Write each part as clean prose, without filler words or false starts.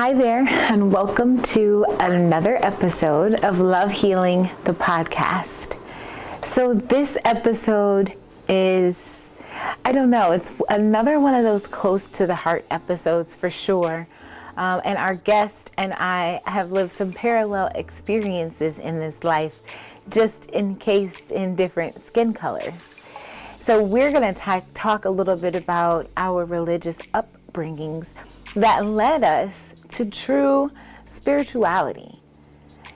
Hi there, and welcome to another episode of Love Healing, the podcast. So this episode is, it's another one of those close to the heart episodes for sure. And our guest and I have lived some parallel experiences in this life, just encased in different skin colors. So we're going to talk a little bit about our religious upbringings that led us to true spirituality.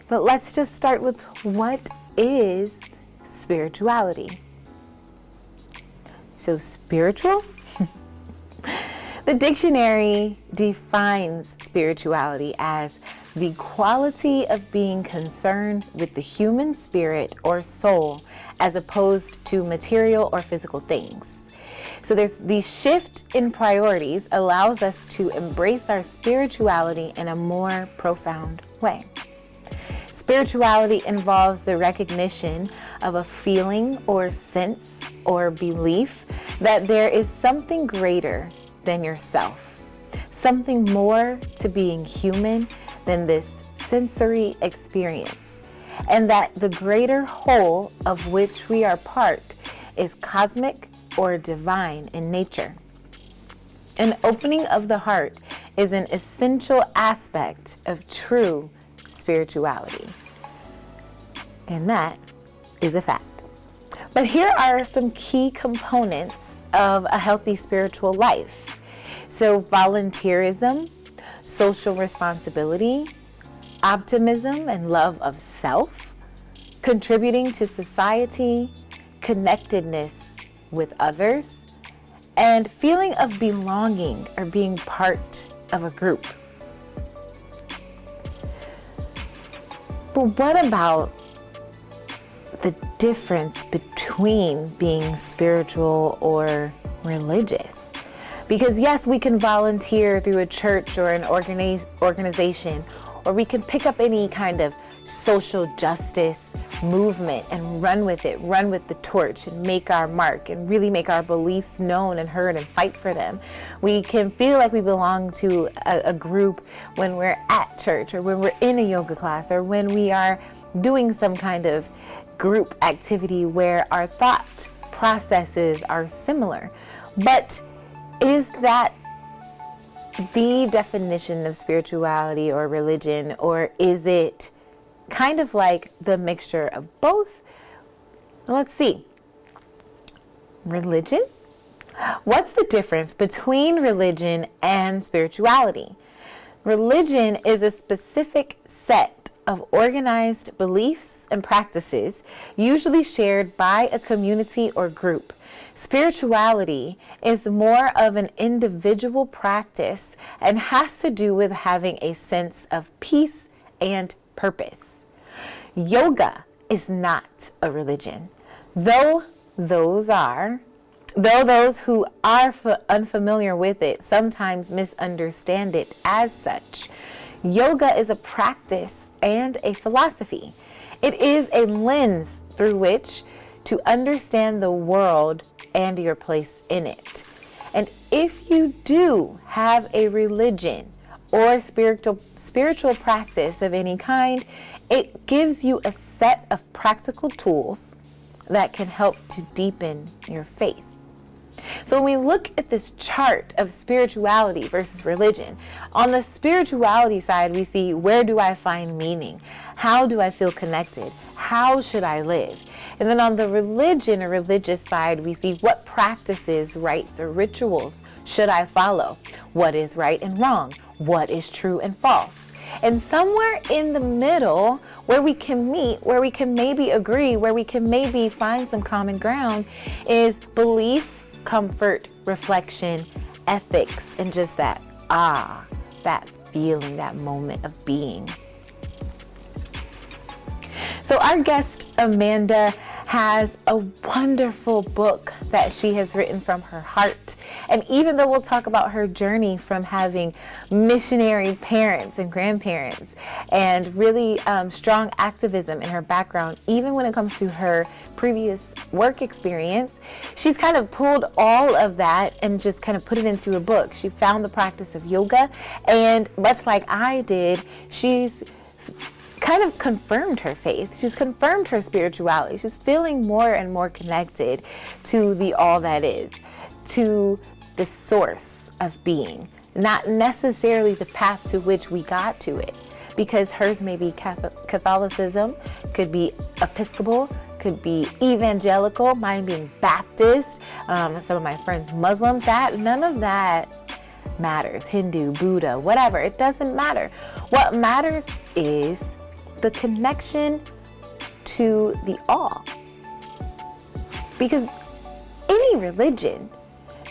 But let's just start with, what is spirituality? So spiritual? The dictionary defines spirituality as the quality of being concerned with the human spirit or soul as opposed to material or physical things. So there's the shift in priorities allows us to embrace our spirituality in a more profound way. Spirituality involves the recognition of a feeling or sense or belief that there is something greater than yourself, something more to being human than this sensory experience, and that the greater whole of which we are part is cosmic or divine in nature. An opening of the heart is an essential aspect of true spirituality. And that is a fact. But here are some key components of a healthy spiritual life. So volunteerism, social responsibility, optimism and love of self, contributing to society, connectedness with others, and feeling of belonging or being part of a group. But what about the difference between being spiritual or religious? Because yes, we can volunteer through a church or an organization, or we can pick up any kind of social justice movement and run with it, run with the torch and make our mark and really make our beliefs known and heard and fight for them. We can feel like we belong to a group when we're at church or when we're in a yoga class or when we are doing some kind of group activity where our thought processes are similar. But is that the definition of spirituality or religion, or is it kind of like the mixture of both? Let's see. Religion? What's the difference between religion and spirituality? Religion is a specific set of organized beliefs and practices, usually shared by a community or group. Spirituality is more of an individual practice and has to do with having a sense of peace and purpose. Yoga is not a religion, though those who are unfamiliar with it sometimes misunderstand it as such. Yoga is a practice and a philosophy. It is a lens through which to understand the world and your place in it. And if you do have a religion or spiritual practice of any kind, it gives you a set of practical tools that can help to deepen your faith. So when we look at this chart of spirituality versus religion, on the spirituality side, we see, where do I find meaning? How do I feel connected? How should I live? And then on the religion or religious side, we see, what practices, rites, or rituals should I follow? What is right and wrong? What is true and false? And somewhere in the middle, where we can meet, where we can maybe agree, where we can maybe find some common ground, is belief, comfort, reflection, ethics, and just that feeling, that moment of being. So our guest, Amanda, has a wonderful book that she has written from her heart, And even though we'll talk about her journey from having missionary parents and grandparents and really strong activism in her background, even when it comes to her previous work experience, she's kind of pulled all of that and just kind of put it into a book. She found the practice of yoga, and much like I did, she's kind of confirmed her faith. She's confirmed her spirituality. She's feeling more and more connected to the all that is, to the source of being, not necessarily the path to which we got to it, because hers may be Catholicism, could be Episcopal, could be evangelical, mine being Baptist, some of my friends Muslim. None of that matters. Hindu, Buddha, whatever, it doesn't matter. What matters is the connection to the all. Because any religion,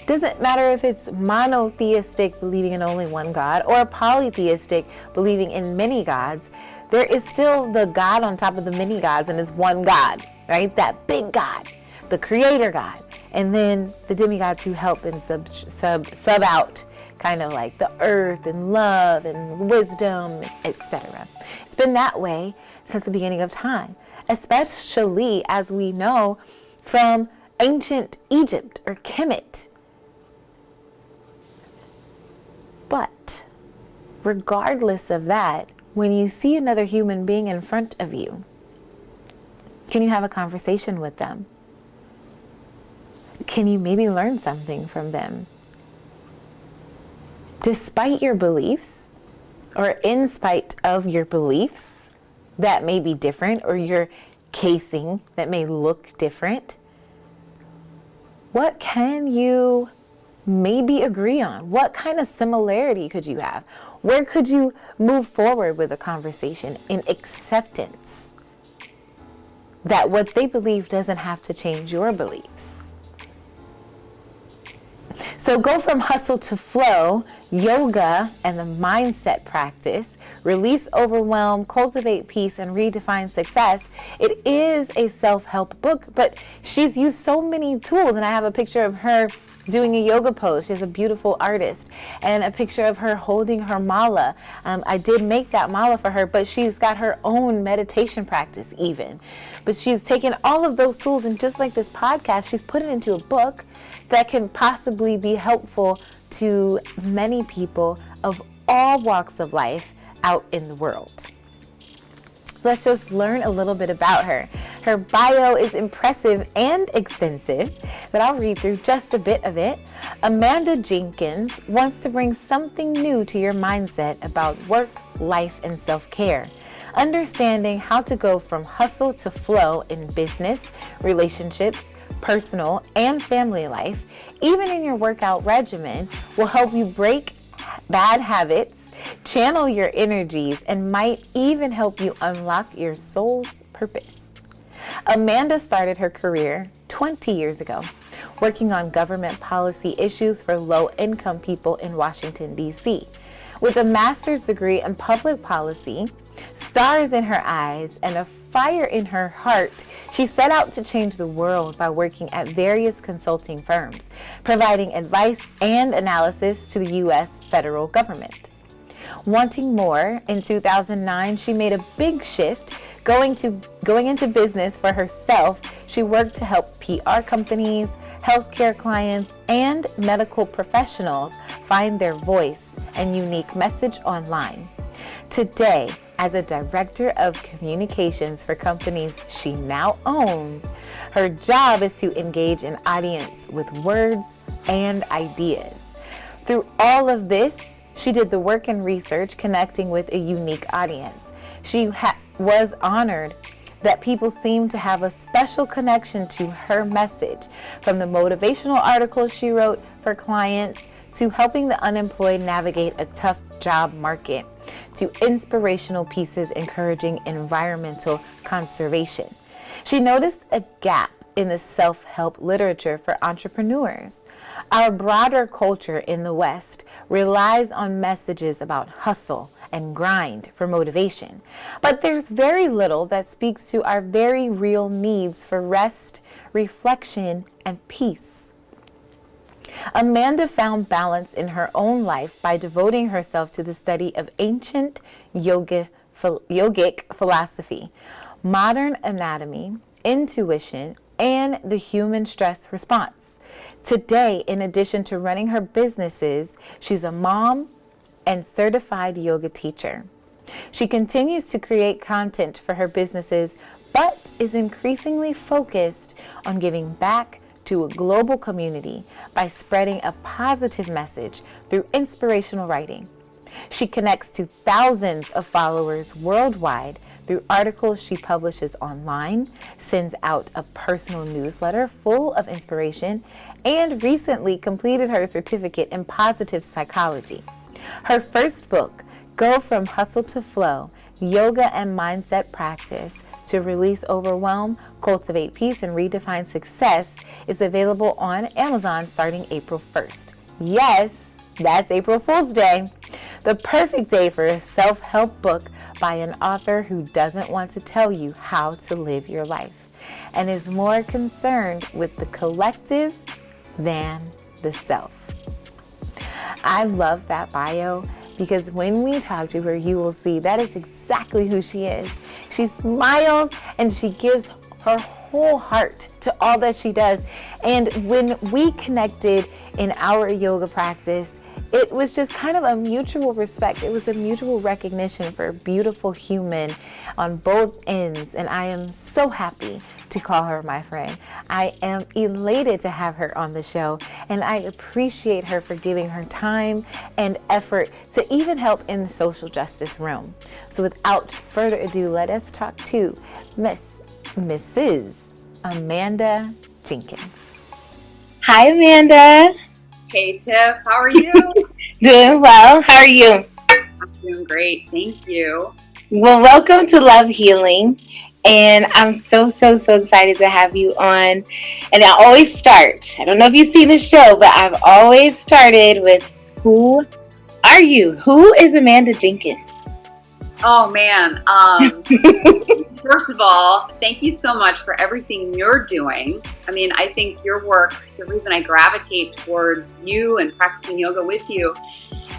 doesn't matter if it's monotheistic, believing in only one God, or polytheistic, believing in many gods, there is still the God on top of the many gods, and it's one God, right? That big God, the creator God, and then the demigods who help and sub out kind of like the earth and love and wisdom, etc. It's been that way since the beginning of time, especially as we know from ancient Egypt or Kemet. But regardless of that, when you see another human being in front of you, can you have a conversation with them? Can you maybe learn something from them? Despite your beliefs, or in spite of your beliefs that may be different, or your casing that may look different, what can you maybe agree on? What kind of similarity could you have? Where could you move forward with a conversation in acceptance that what they believe doesn't have to change your beliefs? So go from hustle to flow, yoga and the mindset practice, release overwhelm, cultivate peace, and redefine success. It is a self-help book, but she's used so many tools, and I have a picture of her doing a yoga pose. She's a beautiful artist, and a picture of her holding her mala. I did make that mala for her, but she's got her own meditation practice even. But she's taken all of those tools, and just like this podcast, she's put it into a book that can possibly be helpful to many people of all walks of life out in the world. Let's just learn a little bit about her. Her bio is impressive and extensive, but I'll read through just a bit of it. Amanda Jenkins wants to bring something new to your mindset about work, life, and self-care. Understanding how to go from hustle to flow in business, relationships, personal, and family life, even in your workout regimen, will help you break bad habits, channel your energies, and might even help you unlock your soul's purpose. Amanda started her career 20 years ago, working on government policy issues for low-income people in Washington, D.C. With a master's degree in public policy, stars in her eyes, and a fire in her heart, she set out to change the world by working at various consulting firms, providing advice and analysis to the U.S. federal government. Wanting more, in 2009, she made a big shift. Going into business for herself, she worked to help PR companies, healthcare clients, and medical professionals find their voice and unique message online. Today, as a director of communications for companies she now owns, her job is to engage an audience with words and ideas. Through all of this, she did the work and research connecting with a unique audience. She was honored that people seemed to have a special connection to her message, from the motivational articles she wrote for clients to helping the unemployed navigate a tough job market, to inspirational pieces encouraging environmental conservation. She noticed a gap in the self-help literature for entrepreneurs. Our broader culture in the West relies on messages about hustle and grind for motivation, but there's very little that speaks to our very real needs for rest, reflection, and peace. Amanda found balance in her own life by devoting herself to the study of ancient yogic philosophy, modern anatomy, intuition, and the human stress response. Today, in addition to running her businesses, she's a mom and certified yoga teacher. She continues to create content for her businesses, but is increasingly focused on giving back to a global community by spreading a positive message through inspirational writing. She connects to thousands of followers worldwide through articles she publishes online, sends out a personal newsletter full of inspiration, and recently completed her certificate in positive psychology. Her first book, Go From Hustle to Flow, Yoga and Mindset Practice to Release Overwhelm, Cultivate Peace, and Redefine Success, is available on Amazon starting April 1st. Yes, that's April Fool's Day. The perfect day for a self-help book by an author who doesn't want to tell you how to live your life and is more concerned with the collective than the self. I love that bio because when we talk to her, you will see that is exactly who she is. She smiles and she gives her whole heart to all that she does. And when we connected in our yoga practice, it was just kind of a mutual respect. It was a mutual recognition for a beautiful human on both ends. And I am so happy to call her my friend. I am elated to have her on the show, and I appreciate her for giving her time and effort to even help in the social justice realm. So without further ado, let us talk to Mrs. Amanda Jenkins. Hi, Amanda. Hey, Tiff. How are you? Doing well. How are you? I'm doing great. Thank you. Well, welcome to Love Healing. And I'm so excited to have you on. And I always start, I don't know if you've seen the show, but I've always started with, who are you? Who is Amanda Jenkins? Oh, man. First of all, thank you so much for everything you're doing. I mean, I think your work, the reason I gravitate towards you and practicing yoga with you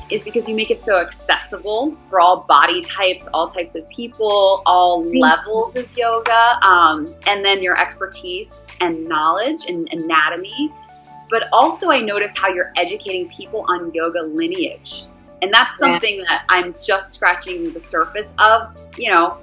is because you make it so accessible for all body types, all types of people, all levels of yoga, and then your expertise and knowledge and anatomy. But also I noticed how you're educating people on yoga lineage. And that's something that I'm just scratching the surface of. You know,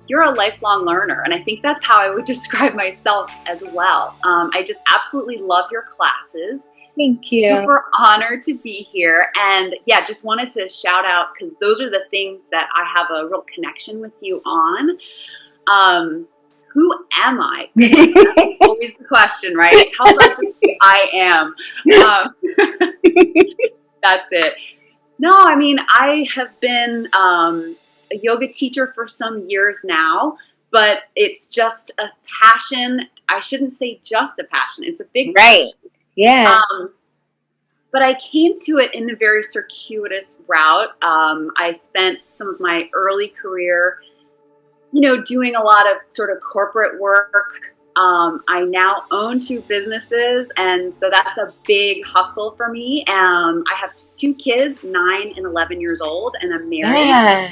you're a lifelong learner, and I think that's how I would describe myself as well. I just absolutely love your classes. Thank you. Super honored to be here. And yeah, just wanted to shout out because those are the things that I have a real connection with you on. Who am I? That's always the question, right? How about just say I am? That's it. No, I mean, I have been a yoga teacher for some years now, but it's just a passion. I shouldn't say just a passion. It's a big passion. Yeah. But I came to it in a very circuitous route. I spent some of my early career, doing a lot of sort of corporate work. I now own 2 businesses, and so that's a big hustle for me. I have 2 kids, 9 and 11 years old, and I'm married. Yeah.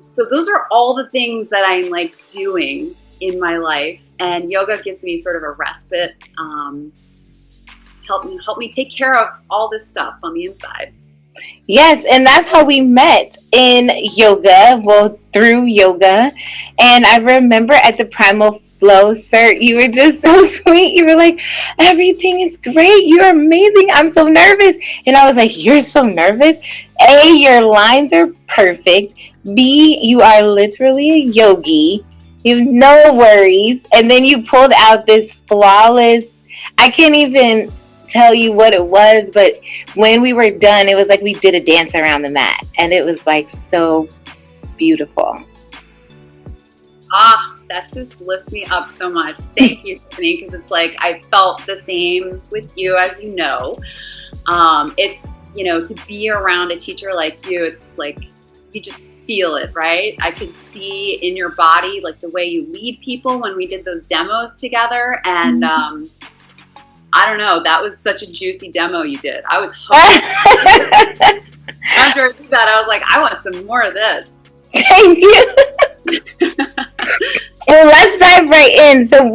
So those are all the things that I'm doing in my life, and yoga gives me sort of a respite. Help me take care of all this stuff on the inside. Yes, and that's how we met in yoga, through yoga. And I remember at the Primal Flow cert, you were just so sweet. You were like, everything is great. You're amazing. I'm so nervous. And I was like, you're so nervous? A, your lines are perfect. B, you are literally a yogi. You have no worries. And then you pulled out this flawless, I can't even tell you what it was, but when we were done, it was like we did a dance around the mat, and it was so beautiful. That just lifts me up so much. Thank you, Tiffany, because it's I felt the same with you, as you know. It's, to be around a teacher like you, it's you just feel it, right? I could see in your body, the way you lead people when we did those demos together, and I don't know. That was such a juicy demo you did. I was hooked. After I did that, I was like, I want some more of this. Thank you. Well, let's dive right in. So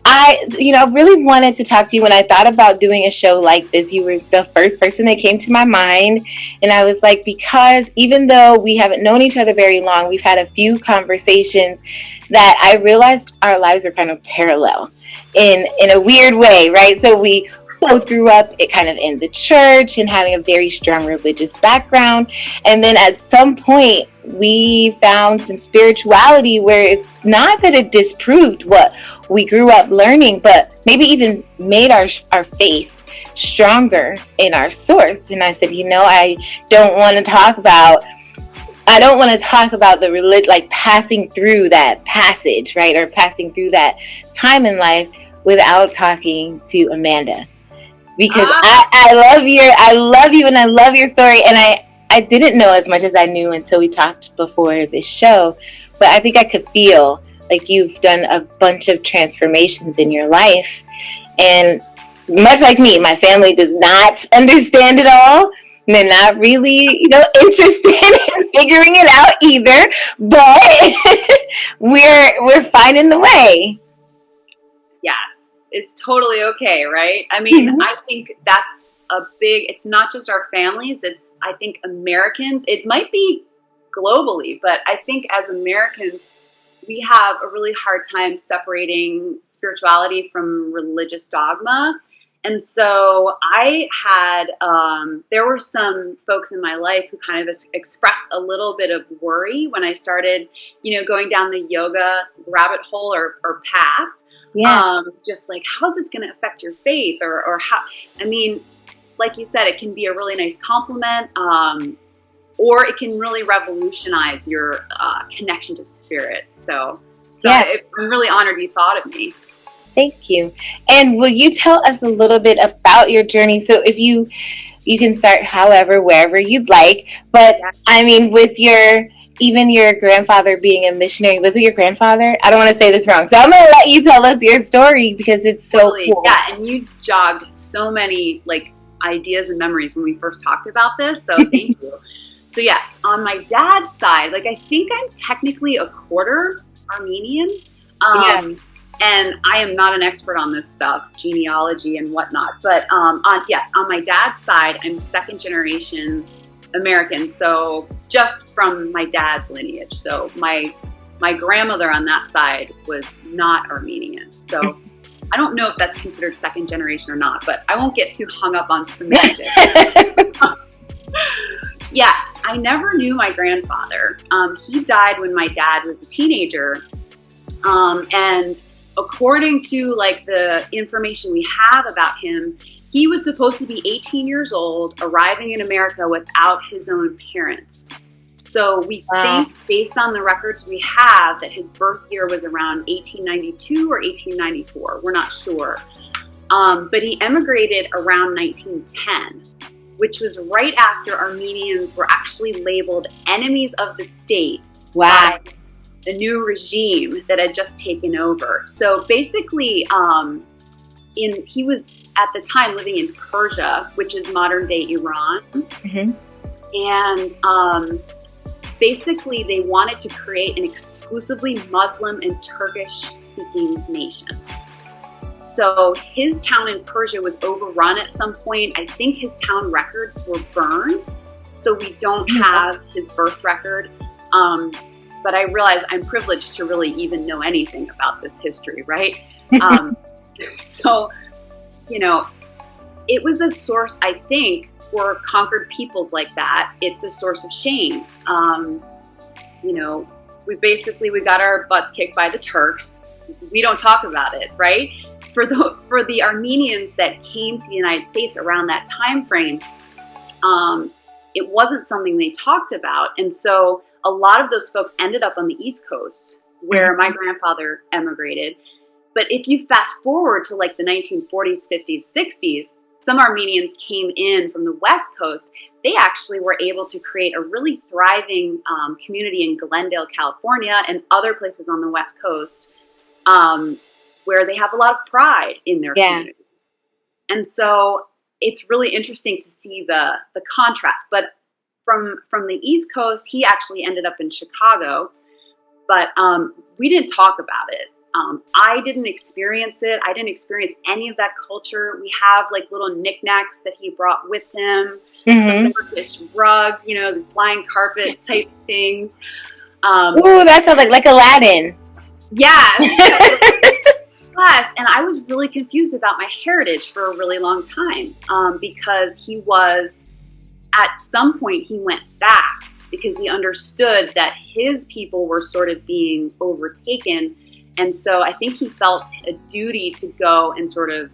I really wanted to talk to you when I thought about doing a show like this. You were the first person that came to my mind. And I was like, because even though we haven't known each other very long, we've had a few conversations that I realized our lives are kind of parallel in a weird way, right? So we both grew up kind of in the church and having a very strong religious background. And then at some point, we found some spirituality where it's not that it disproved what we grew up learning, but maybe even made our faith stronger in our source. And I said, I don't want to talk about the religion, like passing through that passage, right? Or passing through that time in life without talking to Amanda. Because I love you and I love your story. And I didn't know as much as I knew until we talked before this show. But I think I could feel like you've done a bunch of transformations in your life. And much like me, my family does not understand it all. And they're not really, interested in figuring it out either. But we're finding the way. Yes. It's totally okay, right? I mean, I think that's it's not just our families, it's, I think, Americans. It might be globally, but I think as Americans, we have a really hard time separating spirituality from religious dogma. And so I had, there were some folks in my life who kind of expressed a little bit of worry when I started, going down the yoga rabbit hole or path. Yeah. Just like, how's this going to affect your faith or how, I mean, like you said, it can be a really nice compliment, or it can really revolutionize your connection to spirit. So yeah. I'm really honored you thought of me. Thank you. And will you tell us a little bit about your journey? So if you can start wherever you'd like, but yeah. I mean, with even your grandfather being a missionary, was it your grandfather? I don't want to say this wrong. So I'm going to let you tell us your story because it's so cool. Yeah, and you jogged so many ideas and memories when we first talked about this. So thank you. So yes, on my dad's side, I think I'm technically a quarter Armenian. And I am not an expert on this stuff, genealogy and whatnot. But on my dad's side, I'm second generation American, so just from my dad's lineage. So my grandmother on that side was not Armenian. So I don't know if that's considered second generation or not, but I won't get too hung up on semantics. Yes, I never knew my grandfather. He died when my dad was a teenager. And according to the information we have about him, he was supposed to be 18 years old, arriving in America without his own parents. So we think, based on the records we have, that his birth year was around 1892 or 1894. We're not sure. But he emigrated around 1910, which was right after Armenians were actually labeled enemies of the state by the new regime that had just taken over. So basically, he was at the time living in Persia, which is modern day Iran. Mm-hmm. And basically they wanted to create an exclusively Muslim and Turkish-speaking nation. So his town in Persia was overrun at some point. I think his town records were burned, so we don't have his birth record. But I realize I'm privileged to really even know anything about this history, right? So, it was a source, I think, for conquered peoples like that. It's a source of shame. We got our butts kicked by the Turks. We don't talk about it, right? For the Armenians that came to the United States around that time frame, it wasn't something they talked about. And so a lot of those folks ended up on the East Coast, where my grandfather emigrated. But if you fast forward to the 1940s, 50s, 60s, some Armenians came in from the West Coast. They actually were able to create a really thriving community in Glendale, California, and other places on the West Coast, where they have a lot of pride in their community. And so it's really interesting to see the contrast. But from the East Coast, he actually ended up in Chicago, but we didn't talk about it. I didn't experience it. I didn't experience any of that culture. We have like little knickknacks that he brought with him, the Turkish rug, the flying carpet type things. Ooh, that sounds like Aladdin. Yeah. And I was really confused about my heritage for a really long time, because at some point he went back because he understood that his people were sort of being overtaken. And so I think he felt a duty to go and sort of,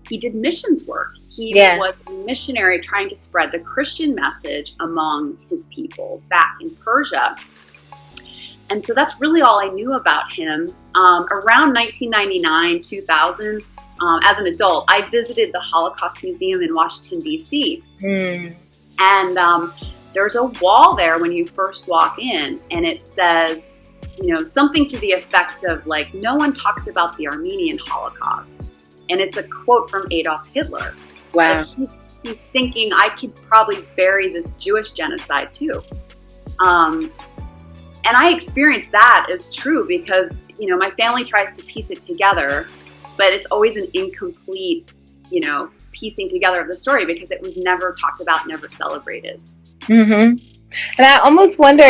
he did missions work. He was a missionary trying to spread the Christian message among his people back in Persia. And so that's really all I knew about him. Around 1999, 2000, as an adult, I visited the Holocaust Museum in Washington, D.C. And there's a wall there when you first walk in, and it says, something to the effect of like, no one talks about the Armenian Holocaust. And it's a quote from Adolf Hitler. Wow. Like he's thinking, I could probably bury this Jewish genocide too. And I experienced that as true because, my family tries to piece it together, but it's always an incomplete, piecing together of the story because it was never talked about, never celebrated. And I almost wonder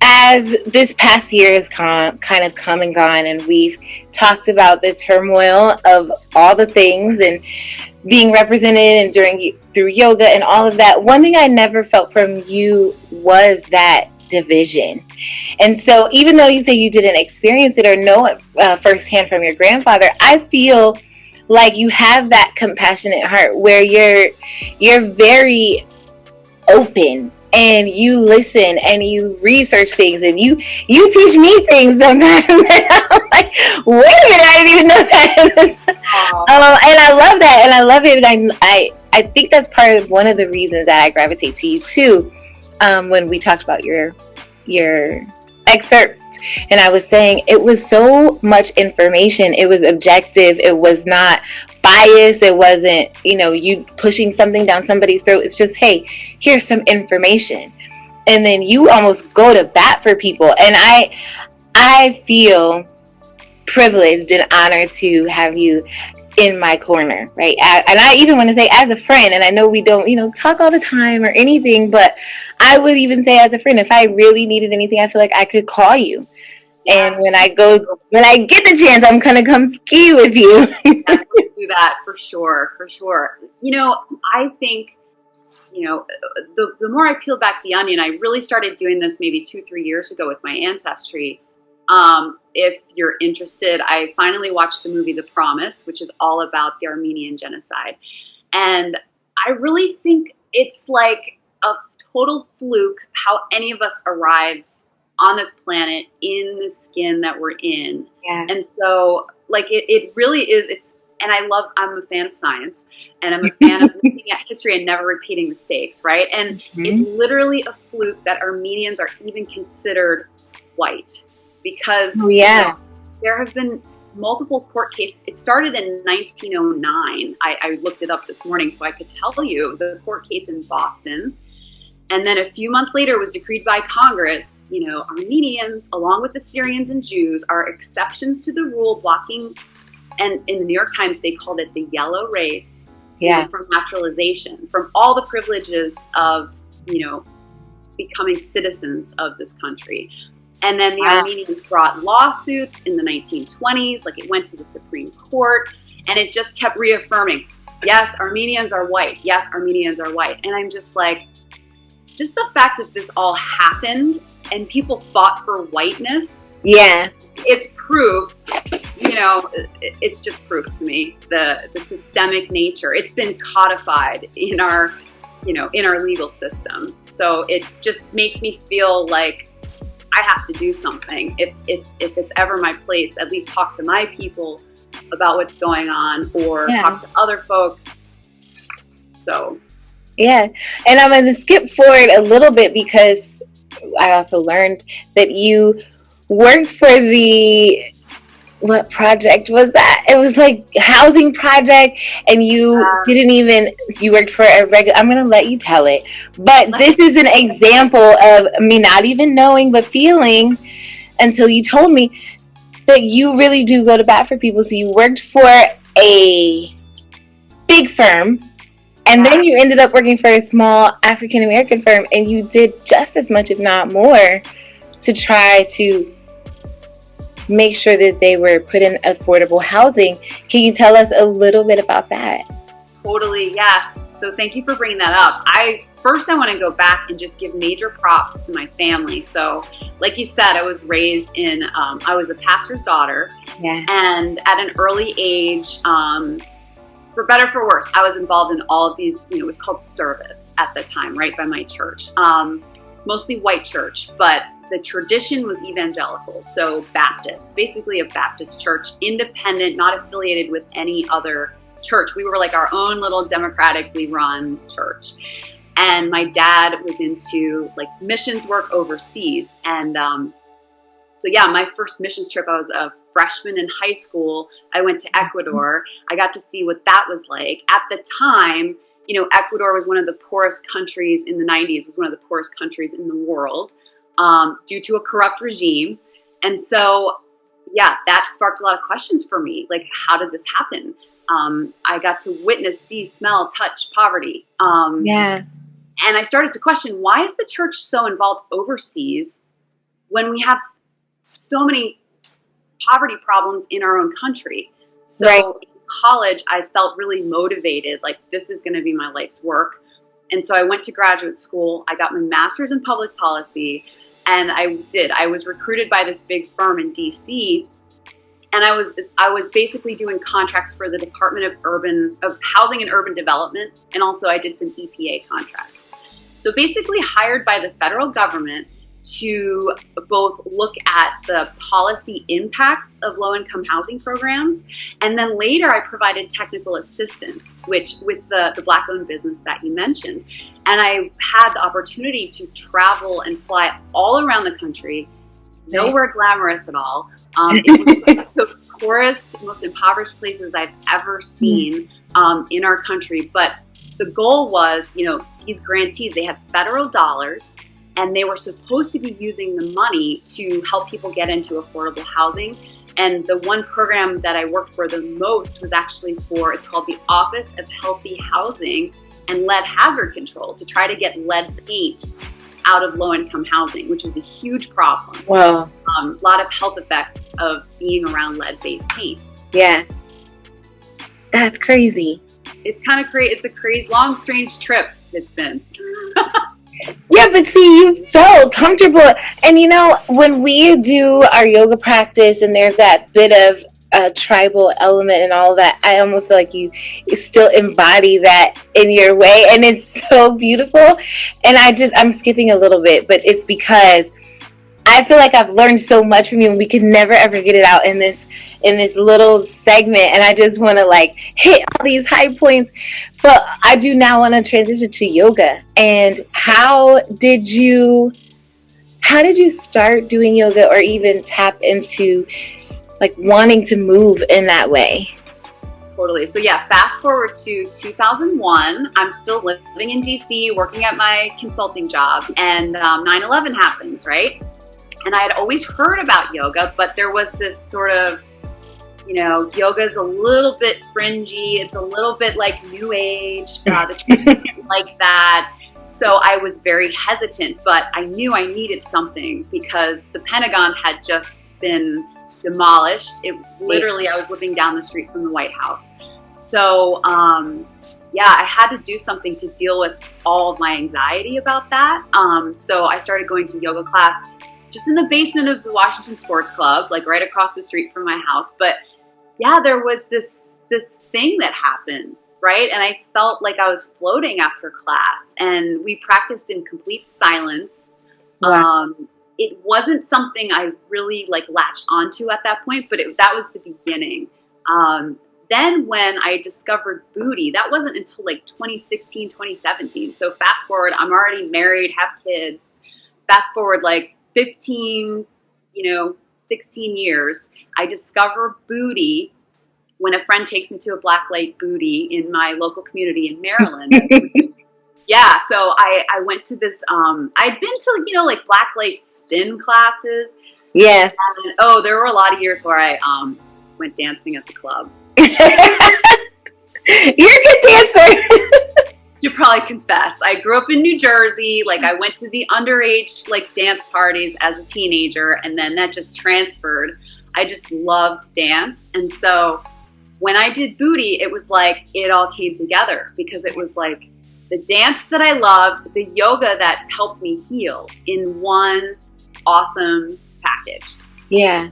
as this past year has kind of come and gone, and we've talked about the turmoil of all the things and being represented and through yoga and all of that, one thing I never felt from you was that division. And so even though you say you didn't experience it or know it firsthand from your grandfather, I feel like you have that compassionate heart where you're very open and you listen and you research things and you teach me things sometimes. And I'm like, wait a minute, I didn't even know that. And I love that, and I love it. And I think that's part of one of the reasons that I gravitate to you too. When we talked about your excerpt, and I was saying it was so much information. It was objective. It was not biased. It wasn't, you pushing something down somebody's throat. It's just, hey, here's some information. And then you almost go to bat for people. And I feel privileged and honored to have you in my corner, right? And I even want to say as a friend, and I know we don't, talk all the time or anything, but I would even say as a friend, if I really needed anything, I feel like I could call you. And when I get the chance, I'm going to come ski with you. Do that for sure. I think, the more I peel back the onion, I really started doing this maybe 2-3 years ago with my ancestry. If you're interested, I finally watched the movie The Promise, which is all about the Armenian genocide. And I really think it's like a total fluke how any of us arrives on this planet in the skin that we're in. Yeah. And so like it really is, and I'm a fan of science, and I'm a fan of looking at history and never repeating mistakes, right? And it's literally a fluke that Armenians are even considered white. Because there have been multiple court cases. It started in 1909. I looked it up this morning so I could tell you. It was a court case in Boston. And then a few months later it was decreed by Congress, Armenians, along with the Syrians and Jews, are exceptions to the rule blocking, and in the New York Times they called it the yellow race, from naturalization, from all the privileges of, becoming citizens of this country. And then the Armenians brought lawsuits in the 1920s, like it went to the Supreme Court, and it just kept reaffirming, yes, Armenians are white. Yes, Armenians are white. And I'm just like, just the fact that this all happened and people fought for whiteness. Yeah. It's proof, it's just proof to me, the systemic nature. It's been codified in our, in our legal system. So it just makes me feel like I have to do something. If it's ever my place, at least talk to my people about what's going on, or talk to other folks. So. Yeah. And I'm going to skip forward a little bit because I also learned that you worked for the what project was that? It was like housing project, and you didn't even, you worked for a regular, I'm going to let you tell it. But this is an example of me not even knowing, but feeling until you told me that you really do go to bat for people. So you worked for a big firm, and then you ended up working for a small African American firm, and you did just as much, if not more, to try to make sure that they were put in affordable housing. Can you tell us a little bit about that? Totally, yes. So thank you for bringing that up. I want to go back and just give major props to my family. So like you said, I was raised in, I was a pastor's daughter. Yeah. And at an early age, for better or for worse, I was involved in all of these, it was called service at the time, right, by my church. Mostly white church, but the tradition was evangelical, so Baptist, basically a Baptist church, independent, not affiliated with any other church. We were like our own little democratically run church. And my dad was into like missions work overseas. And so yeah, my first missions trip, I was a freshman in high school. I went to Ecuador. I got to see what that was like. At the time, Ecuador was one of the poorest countries in the 90s, was one of the poorest countries in the world due to a corrupt regime. And so, yeah, that sparked a lot of questions for me. Like, how did this happen? I got to witness, see, smell, touch poverty. And I started to question, why is the church so involved overseas when we have so many poverty problems in our own country? So in college, I felt really motivated, like this is going to be my life's work. And so I went to graduate school. I got my master's in public policy, and I was recruited by this big firm in DC, and I was basically doing contracts for the Department of Housing and Urban Development, and also I did some EPA contracts. So basically hired by the federal government to both look at the policy impacts of low-income housing programs, and then later I provided technical assistance, which with the Black-owned business that you mentioned. And I had the opportunity to travel and fly all around the country, nowhere glamorous at all. It was the poorest, most impoverished places I've ever seen in our country. But the goal was, these grantees, they had federal dollars, and they were supposed to be using the money to help people get into affordable housing. And the one program that I worked for the most was actually it's called the Office of Healthy Housing and Lead Hazard Control, to try to get lead paint out of low-income housing, which was a huge problem. Wow. A lot of health effects of being around lead-based paint. Yeah. That's crazy. It's kind of crazy. It's a crazy, long, strange trip it's been. Yeah, but see, you felt comfortable. And when we do our yoga practice and there's that bit of a tribal element and all of that, I almost feel like you still embody that in your way. And it's so beautiful. And I'm skipping a little bit, but it's because I feel like I've learned so much from you, and we could never ever get it out in this little segment. And I just want to hit all these high points. But I do now want to transition to yoga. And how did you start doing yoga, or even tap into wanting to move in that way? Totally. So yeah, fast forward to 2001. I'm still living in DC, working at my consulting job, and 9/11 happens, right? And I had always heard about yoga, but there was this sort of, yoga's a little bit fringy. It's a little bit like new age. The church isn't like that. So I was very hesitant, but I knew I needed something because the Pentagon had just been demolished. I was living down the street from the White House. So, I had to do something to deal with all of my anxiety about that. So I started going to yoga class just in the basement of the Washington Sports Club, right across the street from my house. But yeah, there was this thing that happened, right? And I felt like I was floating after class, and we practiced in complete silence. Wow. It wasn't something I really latched onto at that point, but that was the beginning. Then when I discovered booty, that wasn't until 2016, 2017. So fast forward, I'm already married, have kids. Fast forward 15, 16 years. I discover booty when a friend takes me to a blacklight booty in my local community in Maryland. Yeah, so I went to this, I'd been to, like blacklight spin classes. Yeah. And, there were a lot of years where I went dancing at the club. You're a good dancer. Should probably confess. I grew up in New Jersey. Like, I went to the underage dance parties as a teenager, and then that just transferred. I just loved dance, and so when I did booty, it was like it all came together, because it was like the dance that I loved, the yoga that helped me heal in one awesome package. Yeah.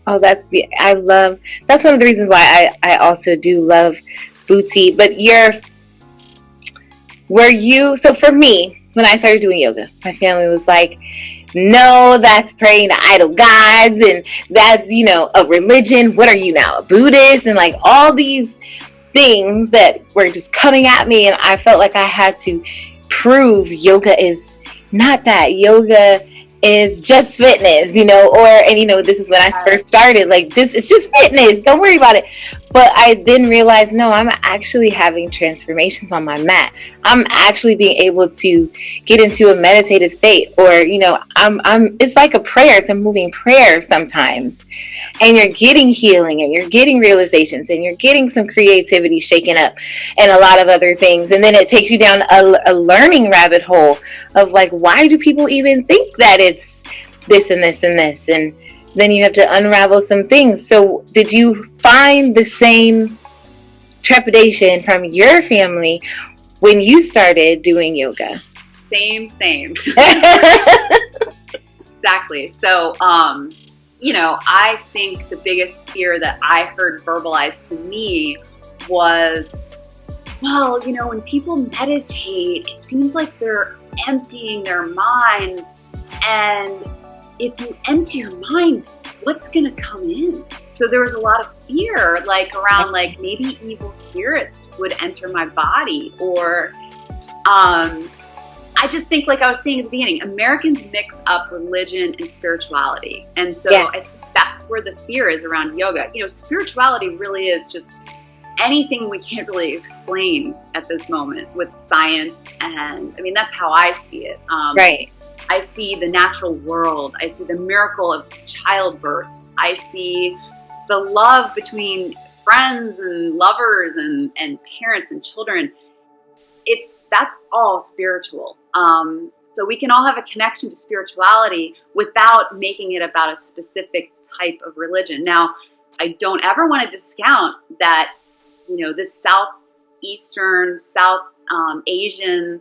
Oh, that's one of the reasons why I also do love booty. But so for me, when I started doing yoga, my family was like, no, that's praying to idol gods, and that's, a religion. What are you now, a Buddhist? And like all these things that were just coming at me, and I felt like I had to prove yoga is not that. Yoga is just fitness, this is when I first started, it's just fitness, don't worry about it. But I then realized, no, I'm actually having transformations on my mat. I'm actually being able to get into a meditative state, or, it's like a prayer. It's a moving prayer sometimes. And you're getting healing, and you're getting realizations, and you're getting some creativity shaken up, and a lot of other things. And then it takes you down a learning rabbit hole of like, why do people even think that it's this and this and this? And then you have to unravel some things. So did you find the same trepidation from your family when you started doing yoga? Same. Exactly. So, I think the biggest fear that I heard verbalized to me was, well, when people meditate, it seems like they're emptying their minds, and if you empty your mind, what's going to come in? So there was a lot of fear, around, maybe evil spirits would enter my body, or I just think, like I was saying at the beginning, Americans mix up religion and spirituality. And so I think that's where the fear is around yoga. Spirituality really is just anything we can't really explain at this moment with science. And that's how I see it. Right. I see the natural world. I see the miracle of childbirth. I see the love between friends and lovers and parents and children. That's all spiritual. So we can all have a connection to spirituality without making it about a specific type of religion. Now, I don't ever want to discount that, this Southeastern, South Asian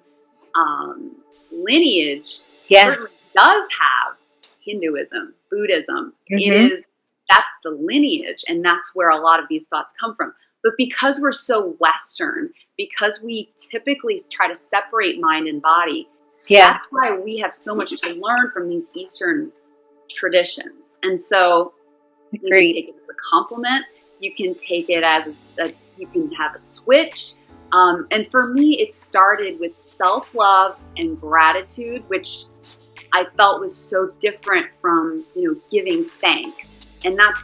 lineage certainly does have Hinduism, Buddhism. Mm-hmm. That's the lineage, and that's where a lot of these thoughts come from. But because we're so Western, because we typically try to separate mind and body, that's why we have so much to learn from these Eastern traditions. And so you can take it as a compliment. You can take it as you can have a switch. And for me, it started with self-love and gratitude, which I felt was so different from, giving thanks. And that's,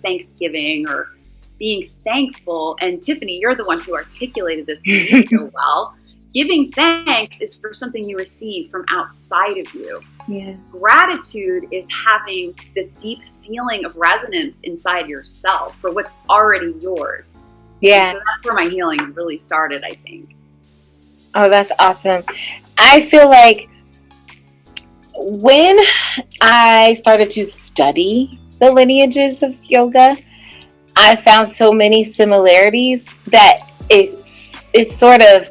Thanksgiving or being thankful. And Tiffany, you're the one who articulated this to me so well. Giving thanks is for something you receive from outside of you. Yeah. Gratitude is having this deep feeling of resonance inside yourself for what's already yours. Yeah. So that's where my healing really started, I think. Oh, that's awesome. I feel like when I started to study the lineages of yoga, I found so many similarities that it sort of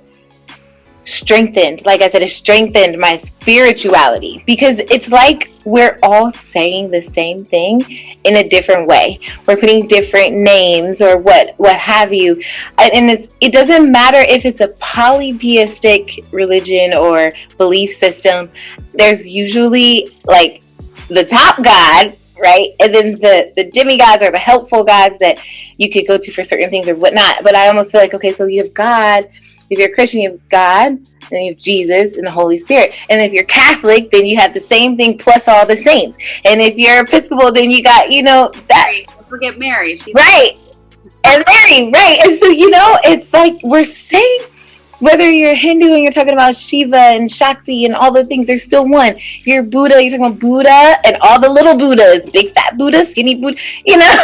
strengthened, like I said, it strengthened my spirituality, because it's like we're all saying the same thing in a different way. We're putting different names or what have you. And it doesn't matter if it's a polytheistic religion or belief system. There's usually like the top god, right? And then the demigods or the helpful gods that you could go to for certain things or whatnot. But I almost feel like, okay, so you have God, If you're Christian, you have God, then you have Jesus and the Holy Spirit. And if you're Catholic, then you have the same thing plus all the saints. And if you're Episcopal, then you got, that. Mary, don't forget Mary. She's right. And Mary, right. And so, it's like we're saying, whether you're Hindu and you're talking about Shiva and Shakti and all the things, there's still one. If you're Buddha, you're talking about Buddha and all the little Buddhas, big fat Buddha, skinny Buddha, Yes.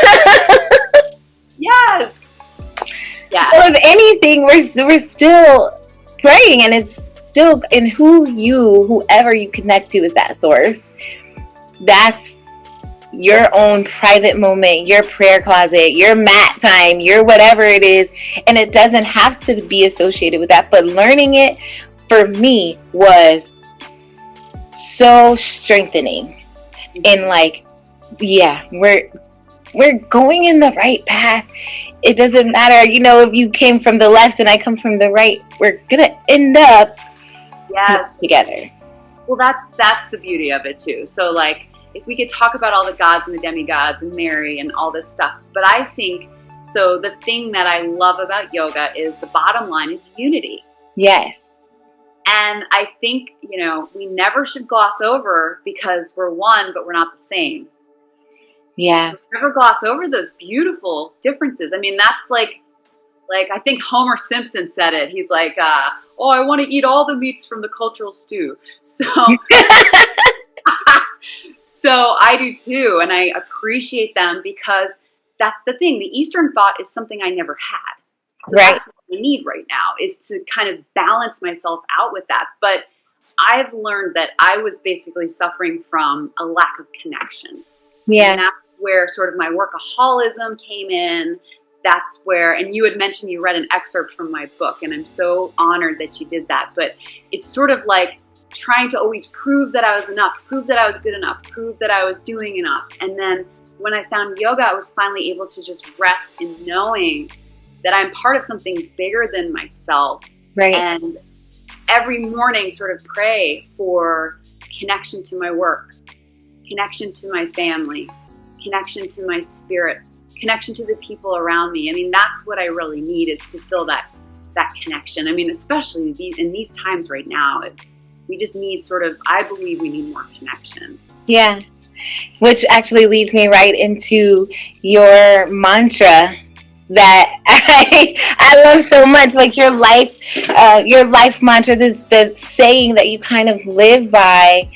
Yeah. So if anything, we're still praying, and it's still in whoever you connect to is that source. That's your own private moment, your prayer closet, your mat time, your whatever it is. And it doesn't have to be associated with that. But learning it for me was so strengthening. And we're going in the right path. It doesn't matter, if you came from the left and I come from the right, we're gonna end up together. Well, that's the beauty of it too. So if we could talk about all the gods and the demigods and Mary and all this stuff, but I think, so the thing that I love about yoga is the bottom line is unity. Yes. And I think, we never should gloss over because we're one, but we're not the same. Yeah. Never gloss over those beautiful differences. I mean, that's like I think Homer Simpson said it. He's like, I want to eat all the meats from the cultural stew. So So I do too, and I appreciate them because that's the thing. The Eastern thought is something I never had. So right. That's what I need right now is to kind of balance myself out with that. But I've learned that I was basically suffering from a lack of connection. Yeah. And that's where sort of my workaholism came in. That's where, and you had mentioned you read an excerpt from my book, and I'm so honored that you did that. But it's sort of like trying to always prove that I was enough, prove that I was good enough, prove that I was doing enough. And then when I found yoga, I was finally able to just rest in knowing that I'm part of something bigger than myself. Right. And every morning sort of pray for connection to my work, connection to my family, connection to my spirit, connection to the people around me. I mean, that's what I really need is to feel that connection. I mean, especially in these times right now, we just need I believe we need more connection. Yeah. Which actually leads me right into your mantra that I love so much, like your life mantra, the saying that you kind of live by,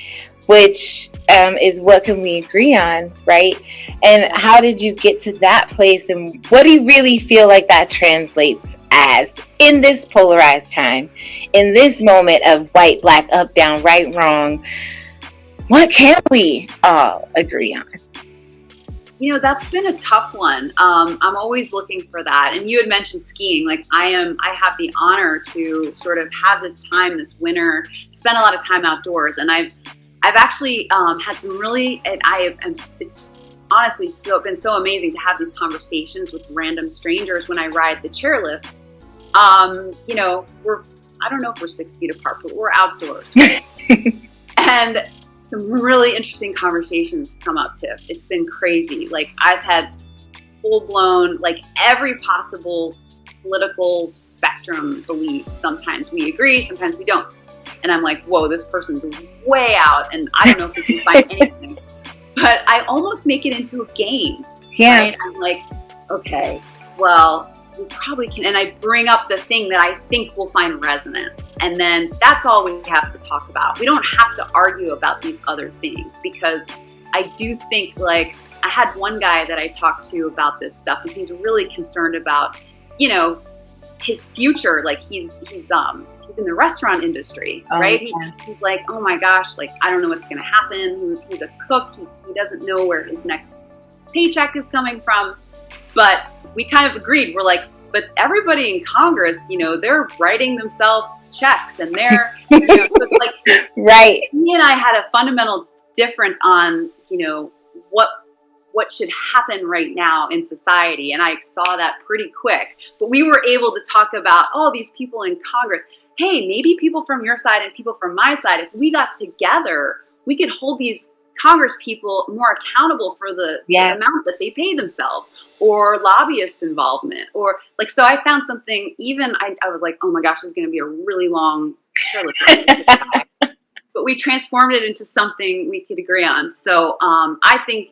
which is what can we agree on, right? And how did you get to that place, and what do you really feel like that translates as in this polarized time, in this moment of white, black, up, down, right, wrong? What can we all agree on? That's been a tough one. I'm always looking for that. And you had mentioned skiing. Like I have the honor to sort of have this time this winter, spend a lot of time outdoors. And I've actually had some really, it's honestly been so amazing to have these conversations with random strangers when I ride the chairlift. I don't know if we're 6 feet apart, but we're outdoors. And some really interesting conversations come up, Tiff. It's been crazy. Like I've had full-blown, like every possible political spectrum belief. Sometimes we agree, sometimes we don't. And I'm like, whoa, this person's way out, and I don't know if we can find anything. But I almost make it into a game. Yeah. Right? I'm like, okay, well, we probably can. And I bring up the thing that I think will find resonance. And then that's all we have to talk about. We don't have to argue about these other things, because I do think, like, I had one guy that I talked to about this stuff, and he's really concerned about, his future. Like he's in the restaurant industry, right? Yeah. He's like, oh my gosh, like, I don't know what's going to happen. He's a cook. He doesn't know where his next paycheck is coming from. But we kind of agreed. We're like, but everybody in Congress, they're writing themselves checks, and they're, so it's like, right. He and I had a fundamental difference on, what should happen right now in society. And I saw that pretty quick. But we were able to talk about, these people in Congress. Hey, maybe people from your side and people from my side, if we got together, we could hold these Congress people more accountable for the amount that they pay themselves, or lobbyists' involvement, or like, so I found something, even I was like, oh my gosh, this is going to be a really long trailer. But we transformed it into something we could agree on. So I think,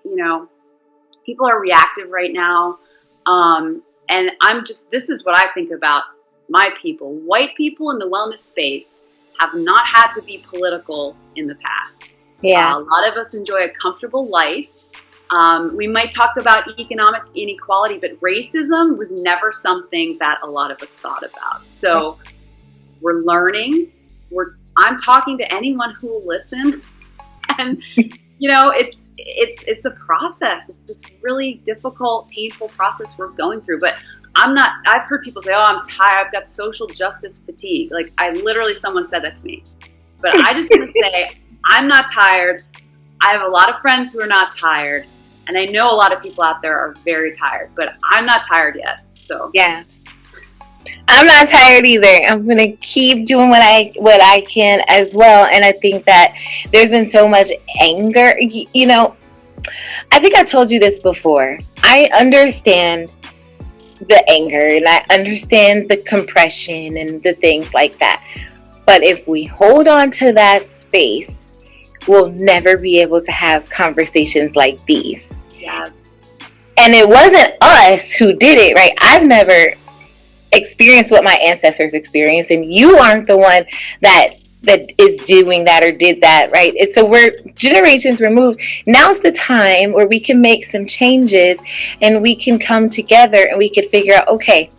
people are reactive right now. And this is what I think about my people. White people in the wellness space have not had to be political in the past. Yeah. A lot of us enjoy a comfortable life. We might talk about economic inequality, but racism was never something that a lot of us thought about. So we're learning. I'm talking to anyone who will listen, and it's a process. It's this really difficult, painful process we're going through. But I've heard people say, "Oh, I'm tired. I've got social justice fatigue." Like, someone said that to me. But I just want to say, I'm not tired. I have a lot of friends who are not tired. And I know a lot of people out there are very tired, but I'm not tired yet. So yeah, I'm not tired either. I'm going to keep doing what I can as well. And I think that there's been so much anger. I think I told you this before. I understand the anger and I understand the compression and the things like that. But if we hold on to that space, we'll never be able to have conversations like these. Yes. And it wasn't us who did it, right? I've never experienced what my ancestors experienced, and you aren't the one that is doing that or did that, right? And so we're generations removed. Now's the time where we can make some changes and we can come together and we can figure out, okay,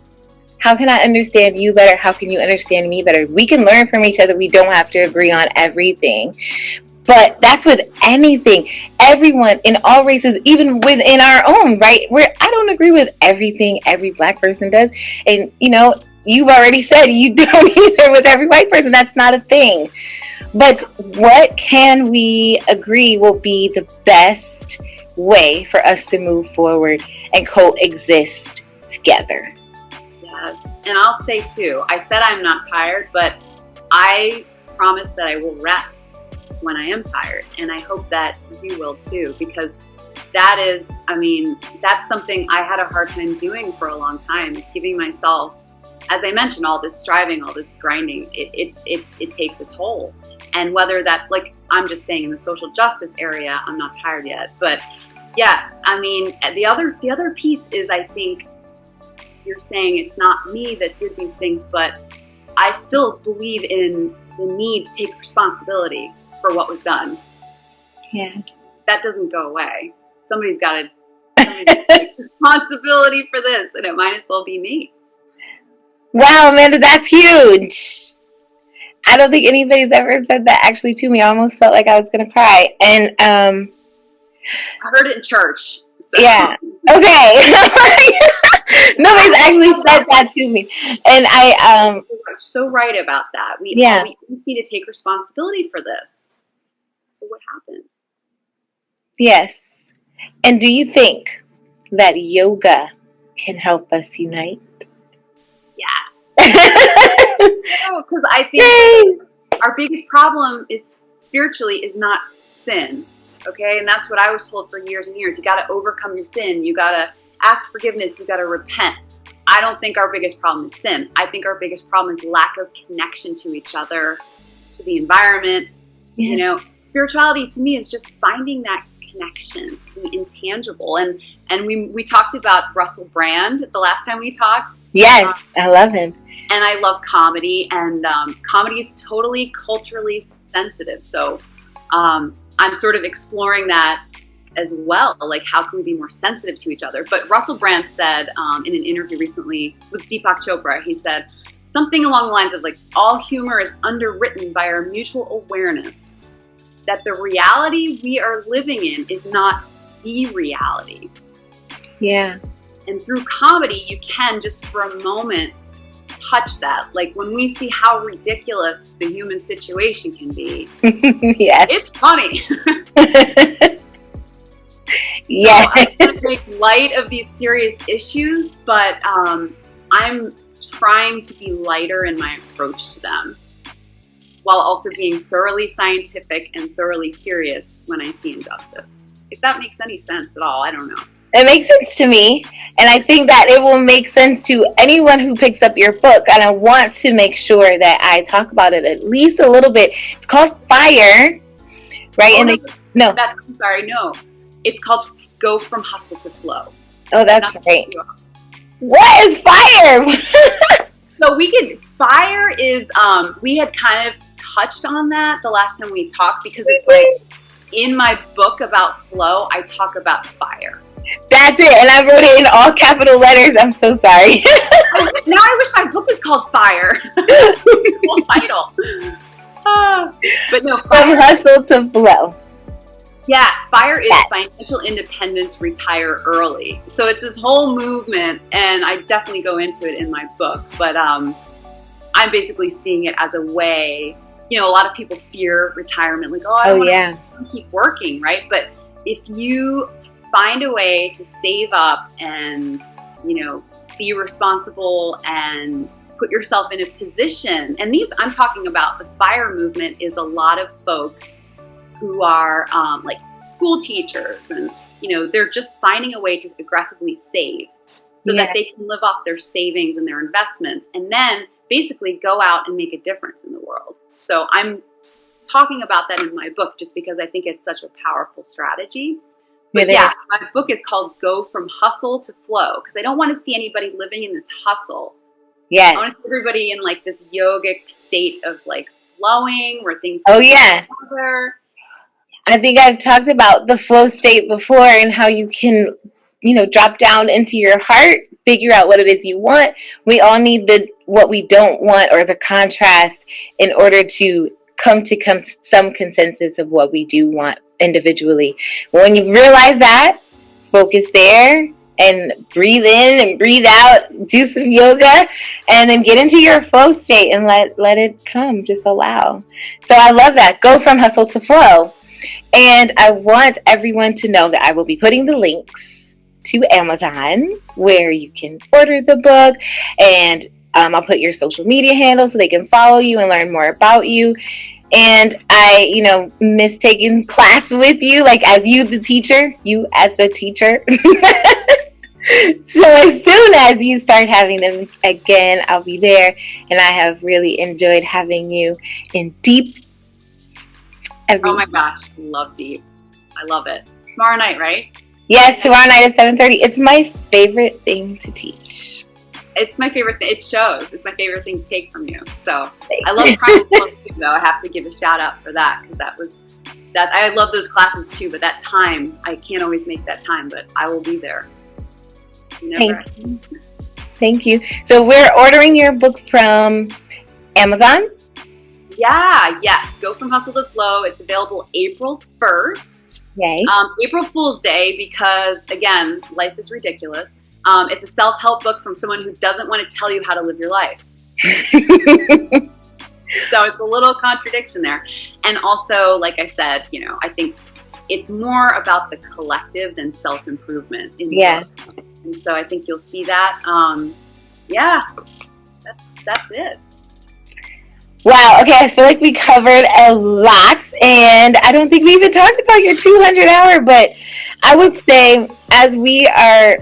how can I understand you better? How can you understand me better? We can learn from each other. We don't have to agree on everything. But that's with anything. Everyone in all races, even within our own, right? Where I don't agree with everything every Black person does. And, you've already said you don't either with every white person. That's not a thing. But what can we agree will be the best way for us to move forward and coexist together? Yes. And I'll say too, I said I'm not tired, but I promise that I will rest when I am tired. And I hope that you will too, because that's something I had a hard time doing for a long time, is giving myself, as I mentioned, all this striving, all this grinding, it takes a toll. And whether that's, like, I'm just saying in the social justice area, I'm not tired yet. But yes, the other piece is, I think you're saying it's not me that did these things, but I still believe in the need to take responsibility for what was done. Yeah. That doesn't go away. Somebody's got to take responsibility for this, and it might as well be me. Wow, Amanda, that's huge. I don't think anybody's ever said that actually to me. I almost felt like I was going to cry. And I heard it in church. So. Yeah. Okay. Nobody's actually said that to me. And you're so right about that. We need to take responsibility for this. So what happened? Yes. And do you think that yoga can help us unite? Yes. Because I think our biggest problem spiritually is not sin. Okay, and that's what I was told for years and years. You got to overcome your sin. You got to ask forgiveness. You got to repent. I don't think our biggest problem is sin. I think our biggest problem is lack of connection to each other, to the environment. Yes. Spirituality to me is just finding that connection, to be intangible. And we talked about Russell Brand the last time we talked. Yes, I love him. And I love comedy, and comedy is totally culturally sensitive. So I'm sort of exploring that as well. Like, how can we be more sensitive to each other? But Russell Brand said in an interview recently with Deepak Chopra, he said something along the lines of, like, all humor is underwritten by our mutual awareness that the reality we are living in is not the reality. Yeah. And through comedy, you can just for a moment touch that. Like, when we see how ridiculous the human situation can be, yeah, it's funny. Yeah. So I want to make light of these serious issues, but I'm trying to be lighter in my approach to them while also being thoroughly scientific and thoroughly serious when I see injustice. If that makes any sense at all, I don't know. It makes sense to me, and I think that it will make sense to anyone who picks up your book, and I want to make sure that I talk about it at least a little bit. It's called Fire, right? Oh, no. I'm sorry, no. It's called Go From Hustle to Flow. Oh, that's right. What is fire? So fire is, we had kind of touched on that the last time we talked, because it's like in my book about flow, I talk about fire. That's it. And I wrote it in all capital letters. I'm so sorry. Now I wish my book is called Fire. Cool title. But no, From hustle to flow. Yes, FIRE is Financial Independence, Retire Early. So it's this whole movement, and I definitely go into it in my book. But I'm basically seeing it as a way. A lot of people fear retirement, like, I don't want to keep working, right? But if you find a way to save up and, be responsible and put yourself in a position, and I'm talking about the FIRE movement is a lot of folks who are like school teachers, and they're just finding a way to aggressively save so that they can live off their savings and their investments, and then basically go out and make a difference in the world. So I'm talking about that in my book just because I think it's such a powerful strategy. But my book is called Go From Hustle to Flow, because I don't want to see anybody living in this hustle. Yes. I want to see everybody in like this yogic state of like flowing where things together. I think I've talked about the flow state before and how you can, drop down into your heart, figure out what it is you want. We all need what we don't want, or the contrast, in order to come to some consensus of what we do want individually. When you realize that, focus there and breathe in and breathe out, do some yoga, and then get into your flow state and let it come. Just allow. So I love that. Go from hustle to flow. And I want everyone to know that I will be putting the links to Amazon where you can order the book, and I'll put your social media handles so they can follow you and learn more about you. And I, miss taking class with you, like as you as the teacher. So as soon as you start having them again, I'll be there. And I have really enjoyed having you in Deep. Oh my gosh, love Deep. I love it. Tomorrow night, right? Yes, tomorrow night at 7:30. It's my favorite thing to teach. It's my favorite thing. It shows. It's my favorite thing to take from you. So I love Transformational too, though. I have to give a shout out for that, because I love those classes too. But that time, I can't always make that time, but I will be there. Thank you. So we're ordering your book from Amazon. Yes. Go From Hustle to Flow. It's available April 1st. Yay. April Fool's Day, because again, life is ridiculous. It's a self-help book from someone who doesn't want to tell you how to live your life. So it's a little contradiction there. And also, like I said, I think it's more about the collective than self-improvement in the book. And so I think you'll see that. That's it. Wow. Okay. I feel like we covered a lot, and I don't think we even talked about your 200-hour, but I would say as we are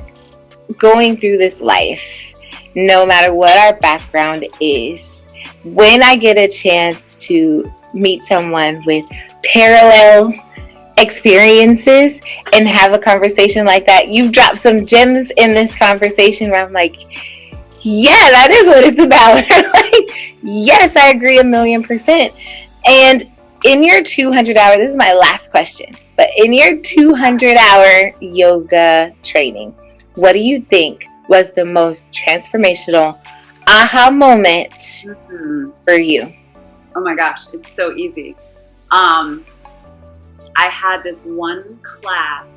going through this life, no matter what our background is, when I get a chance to meet someone with parallel experiences and have a conversation like that, you've dropped some gems in this conversation where I'm like, yeah, that is what it's about. Like, yes, I agree 1,000,000%. And in your 200-hour, this is my last question, but in your 200-hour yoga training, what do you think was the most transformational aha moment for you? Oh my gosh, it's so easy. I had this one class.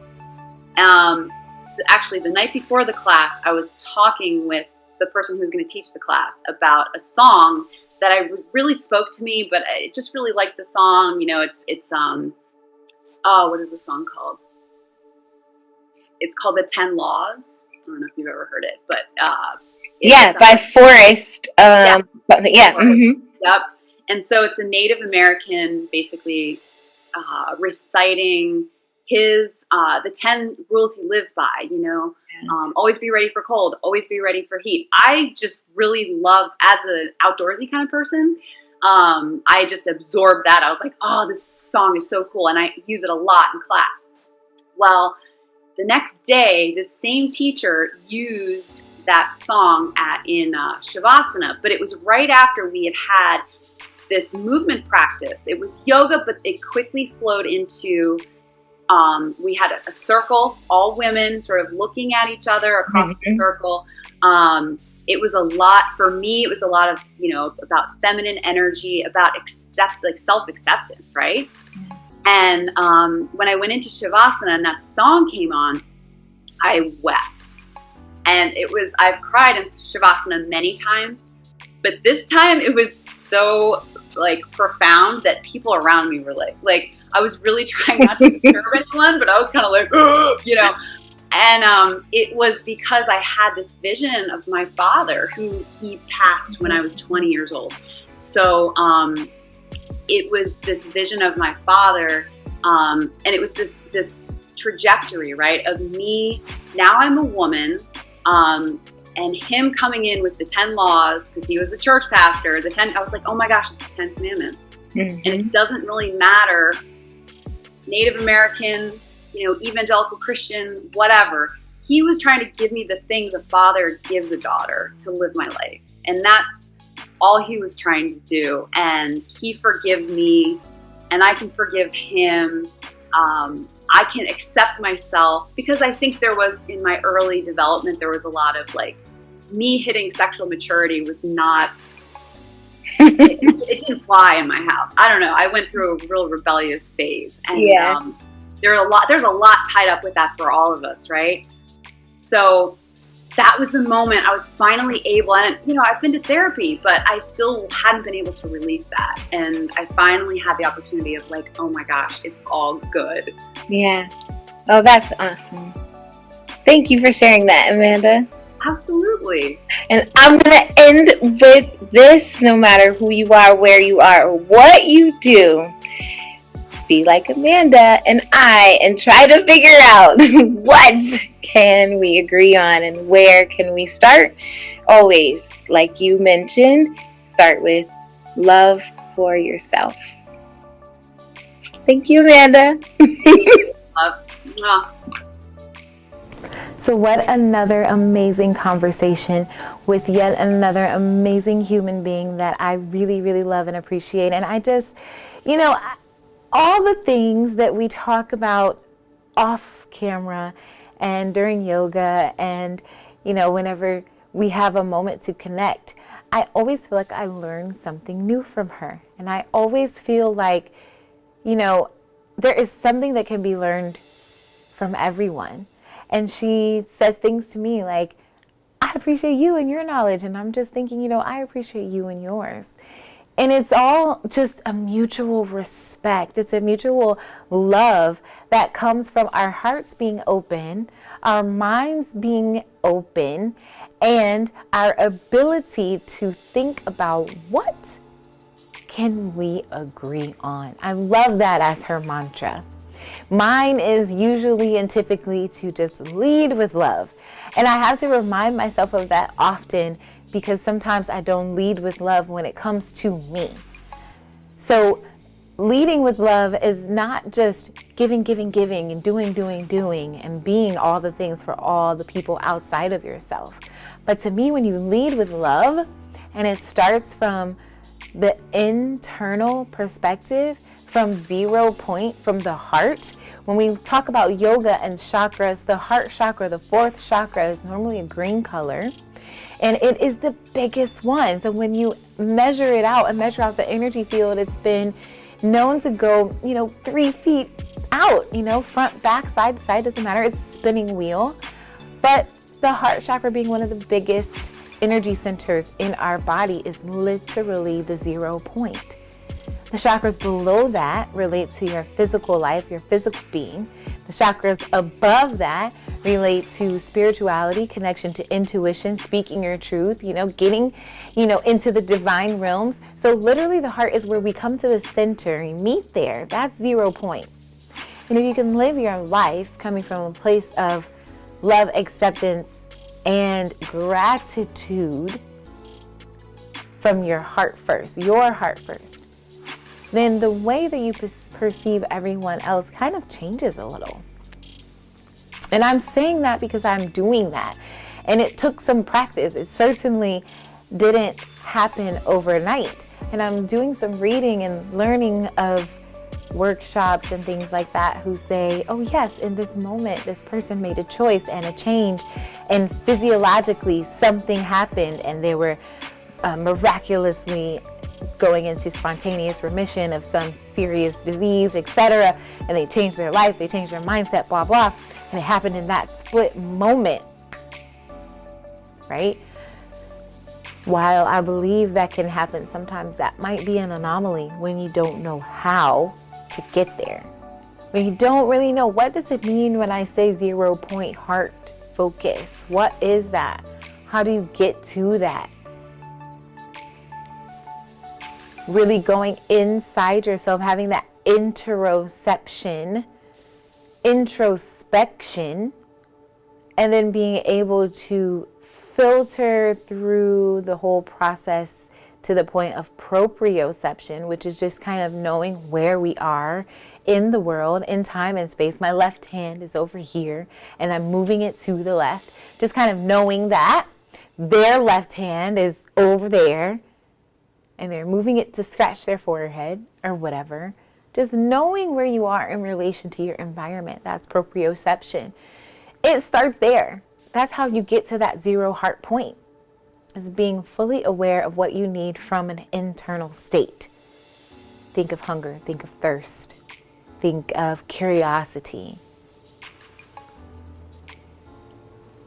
Actually, the night before the class, I was talking with the person who was going to teach the class about a song that really spoke to me, but I just really liked the song. It's what is the song called? It's called The 10 Laws. I don't know if you've ever heard it, but by Forrest. Something. Yeah. Yep. And so it's a Native American basically reciting his the 10 rules he lives by, always be ready for cold, always be ready for heat. I just really love, as an outdoorsy kind of person, I just absorbed that. I was like, oh, this song is so cool. And I use it a lot in class. Well, the next day, the same teacher used that song in Shavasana, but it was right after we had this movement practice. It was yoga, but it quickly flowed into, we had a circle, all women sort of looking at each other across the circle. It was a lot, for me, it was a lot of, about feminine energy, about self-acceptance, right? And when I went into Shavasana and that song came on, I wept. And I've cried in Shavasana many times, but this time it was so profound that people around me were like I was really trying not to disturb anyone, but I was kind of like, and it was because I had this vision of my father, who he passed when I was 20 years old. So it was this vision of my father, and it was this trajectory, right, of me. Now I'm a woman, and him coming in with the 10 laws, because he was a church pastor. I was like, oh my gosh, it's the 10 commandments. And it doesn't really matter, Native American, evangelical Christian, whatever. He was trying to give me the things a father gives a daughter to live my life. And that's all he was trying to do. And he forgives me, and I can forgive him. I can accept myself, because I think there was, in my early development, there was a lot of me hitting sexual maturity was not, it didn't fly in my house. I don't know. I went through a real rebellious phase, and there's a lot tied up with that for all of us, right? So that was the moment I was finally able, and I've been to therapy, but I still hadn't been able to release that. And I finally had the opportunity of oh my gosh, it's all good. Yeah. Oh, that's awesome. Thank you for sharing that, Amanda. Absolutely. And I'm going to end with this: no matter who you are, where you are, or what you do, be like Amanda and I, and try to figure out what can we agree on and where can we start. Always, like you mentioned, start with love for yourself. Thank you, Amanda. So what another amazing conversation with yet another amazing human being that I really, really love and appreciate. And I just, all the things that we talk about off camera and during yoga and, whenever we have a moment to connect, I always feel like I learn something new from her. And I always feel like, there is something that can be learned from everyone. And she says things to me like, I appreciate you and your knowledge. And I'm just thinking, I appreciate you and yours. And it's all just a mutual respect. It's a mutual love that comes from our hearts being open, our minds being open, and our ability to think about what can we agree on. I love that as her mantra. Mine is usually and typically to just lead with love. And I have to remind myself of that often, because sometimes I don't lead with love when it comes to me. So leading with love is not just giving and doing and being all the things for all the people outside of yourself. But to me, when you lead with love, and it starts from the internal perspective, from 0 point, from the heart. When we talk about yoga and chakras, the heart chakra, the 4th chakra, is normally a green color. And it is the biggest one. So when you measure it out and measure out the energy field, it's been known to go, 3 feet out, front, back, side to side, doesn't matter. It's a spinning wheel. But the heart chakra, being one of the biggest energy centers in our body, is literally the 0 point. The chakras below that relate to your physical life, your physical being. The chakras above that relate to spirituality, connection to intuition, speaking your truth, getting, into the divine realms. So literally the heart is where we come to the center, we meet there. That's 0 point. You can live your life coming from a place of love, acceptance, and gratitude from your heart first, then the way that you perceive everyone else kind of changes a little. And I'm saying that because I'm doing that. And it took some practice. It certainly didn't happen overnight. And I'm doing some reading and learning of workshops and things like that who say, oh yes, in this moment, this person made a choice and a change. And physiologically, something happened and they were miraculously going into spontaneous remission of some serious disease, etc. And they changed their life, they changed their mindset, blah, blah. And it happened in that split moment, right? While I believe that can happen, sometimes that might be an anomaly when you don't know how to get there. When you don't really know, what does it mean when I say 0 point heart focus? What is that? How do you get to that? Really going inside yourself, having that introspection, and then being able to filter through the whole process to the point of proprioception, which is just kind of knowing where we are in the world, in time and space. My left hand is over here and I'm moving it to the left, just kind of knowing that their left hand is over there and they're moving it to scratch their forehead or whatever. Just knowing where you are in relation to your environment. That's proprioception. It starts there. That's how you get to that 0 heart point, is being fully aware of what you need from an internal state. Think of hunger, think of thirst, think of curiosity.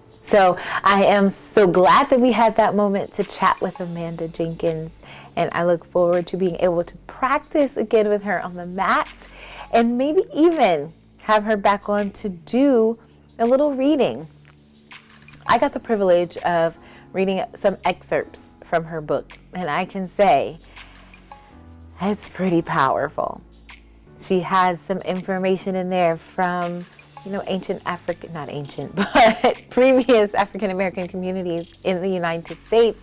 So I am so glad that we had that moment to chat with Amanda Jenkins. And I look forward to being able to practice again with her on the mats and maybe even have her back on to do a little reading. I got the privilege of reading some excerpts from her book, and I can say it's pretty powerful. She has some information in there from, ancient African, not ancient, but previous African American communities in the United States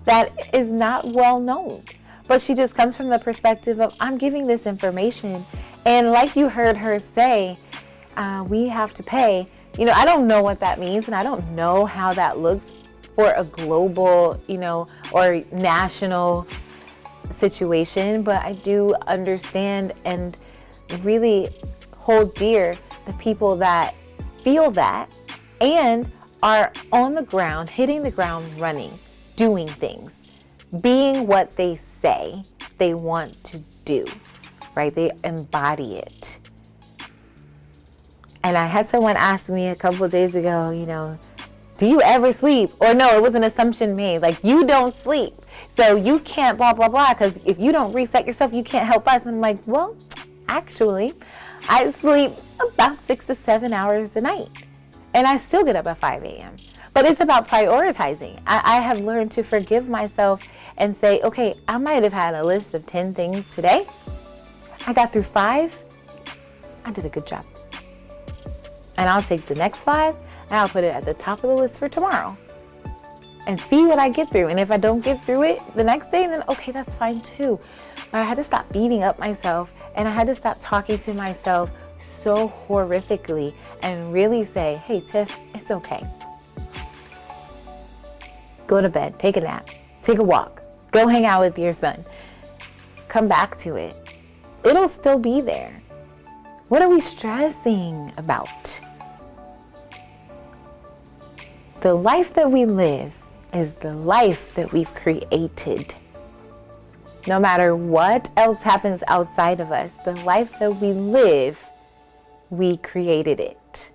that is not well known. But she just comes from the perspective of, I'm giving this information. And like you heard her say, we have to pay. I don't know what that means, and I don't know how that looks for a global, or national situation, but I do understand and really hold dear the people that feel that and are on the ground, hitting the ground running, doing things, being what they say they want to do, right? They embody it. And I had someone ask me a couple of days ago, do you ever sleep? Or no, it was an assumption made, like you don't sleep, so you can't blah, blah, blah, because if you don't reset yourself, you can't help us. And I'm like, well, actually, I sleep about 6 to 7 hours a night, and I still get up at 5 a.m. But it's about prioritizing. I have learned to forgive myself and say, okay, I might have had a list of 10 things today. I got through 5. I did a good job. And I'll take the next 5 and I'll put it at the top of the list for tomorrow and see what I get through. And if I don't get through it the next day, then okay, that's fine too. But I had to stop beating up myself, and I had to stop talking to myself so horrifically and really say, hey, Tiff, it's okay. Go to bed, take a nap, take a walk, go hang out with your son. Come back to it. It'll still be there. What are we stressing about? The life that we live is the life that we've created. No matter what else happens outside of us, the life that we live, we created it.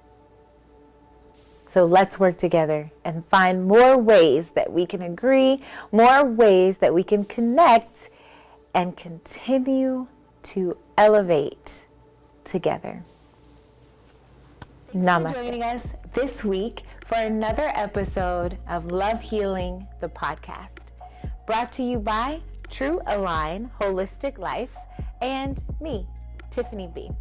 So let's work together and find more ways that we can agree, more ways that we can connect and continue to elevate together. Namaste. For joining us this week for another episode of Love Healing, the podcast, brought to you by True Align Holistic Life and me, Tiffany B.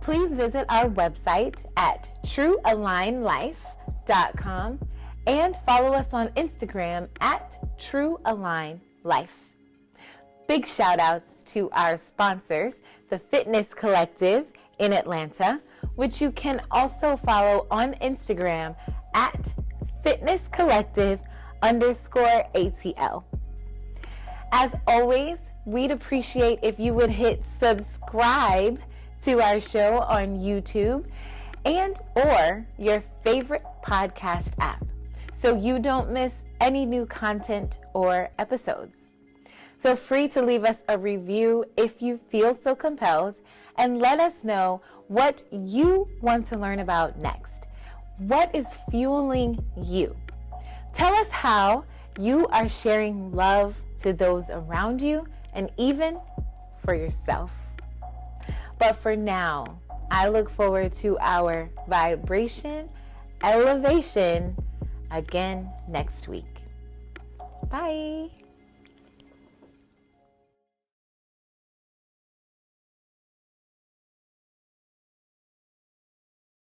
Please visit our website at truealignlife.com and follow us on Instagram at truealignlife. Big shout outs to our sponsors, the Fitness Collective in Atlanta, which you can also follow on Instagram at fitnesscollective_ATL. As always, we'd appreciate if you would hit subscribe to our show on YouTube and or your favorite podcast app so you don't miss any new content or episodes. Feel free to leave us a review if you feel so compelled and let us know what you want to learn about next. What is fueling you? Tell us how you are sharing love to those around you and even for yourself. But for now, I look forward to our vibration elevation again next week. Bye.